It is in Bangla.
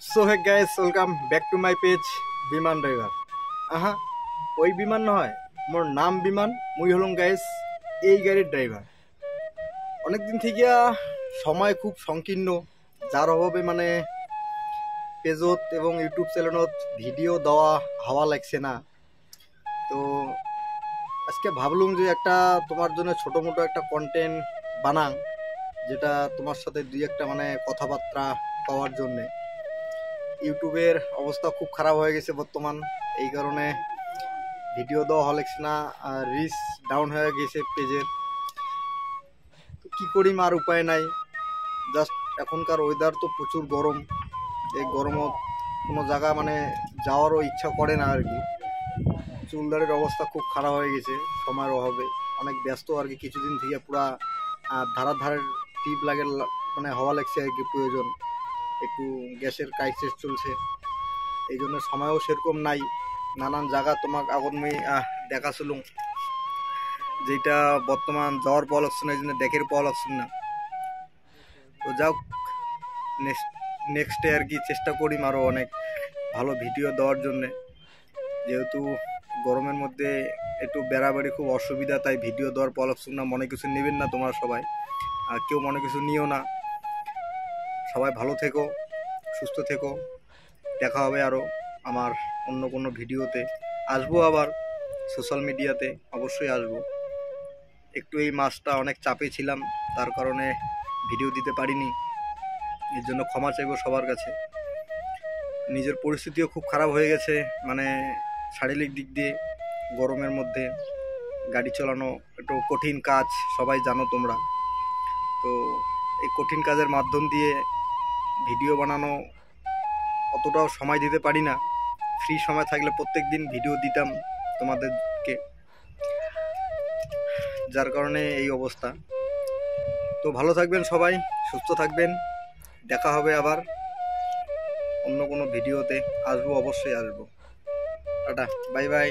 So hey guys, welcome back to my page Biman driver. আহা, ওই বিমান নহয়, মোর নাম বিমান। মুই হলাম গাইস এই গাড়ির ড্রাইভার। অনেকদিন থেকে সময় খুব সংকীর্ণ, যার অভাবে মানে পেজত এবং ইউটিউব চ্যানেলত ভিডিও দেওয়া হাওয়া লাগছে না। তো আজকে ভাবলুম যে একটা তোমার জন্য ছোটো মোটো একটা কন্টেন্ট বানাং, যেটা তোমার সাথে দুই একটা মানে কথাবার্তা পাওয়ার জন্যে। ইউটিউবের অবস্থা খুব খারাপ হয়ে গেছে বর্তমান, এই কারণে ভিডিও দেওয়া হলেছে না, আর রিচ ডাউন হয়ে গেছে পেজের। তো কী করিম, আর উপায় নাই। জাস্ট এখনকার ওয়েদার তো প্রচুর গরম, এই গরমত কোনো জায়গা মানে যাওয়ারও ইচ্ছা করে না আর কি। চুলদারের অবস্থা খুব খারাপ হয়ে গেছে সময়ের অভাবে, অনেক ব্যস্ত আর কি। কিছুদিন থেকে পুরা ধারের ধারের টিপ লাগে মানে হওয়া লাগছে আর কি। প্রয়োজন একটু গ্যাসের ক্রাইসিস চলছে, এই জন্য সময়ও সেরকম নাই। নানান জায়গা তোমাকে আগত মুই দেখাছিলুম, যেটা বর্তমান যাওয়ার পাওয়া লাগছে না, এই জন্য দেখের পাওয়া লাগছে না। তো যাও, নেক্সটে আর কি চেষ্টা করিম আরও অনেক ভালো ভিডিও দেওয়ার জন্যে। যেহেতু গরমের মধ্যে একটু বেড়াবেড়ি খুব অসুবিধা, তাই ভিডিও দেওয়ার পাওয়া লাগছে না। মনে কিছু নেবেন না তোমরা সবাই, আর কেউ মনে কিছু নিও না। সবাই ভালো থেকো, সুস্থ থেকো। দেখা হবে আরও আমার অন্য কোনো ভিডিওতে। আসবো আবার সোশ্যাল মিডিয়াতে, অবশ্যই আসবো। একটু এই মাসটা অনেক চাপে ছিলাম, তার কারণে ভিডিও দিতে পারিনি, এর জন্য ক্ষমা চাইবো সবার কাছে। নিজের পরিস্থিতিও খুব খারাপ হয়ে গেছে, মানে শারীরিক দিক দিয়ে। গরমের মধ্যে গাড়ি চালানো একটু কঠিন কাজ, সবাই জানো তোমরা। তো এই কঠিন কাজের মাধ্যম দিয়ে ভিডিও বানানো অতটাও সময় দিতে পারি না। ফ্রি সময় থাকলে প্রত্যেক দিন ভিডিও দিতাম তোমাদেরকে, যার কারণে এই অবস্থা। তো ভালো থাকবেন সবাই, সুস্থ থাকবেন। দেখা হবে আবার অন্য কোনো ভিডিওতে। আসবো, অবশ্যই আসবো। Tata, bye bye.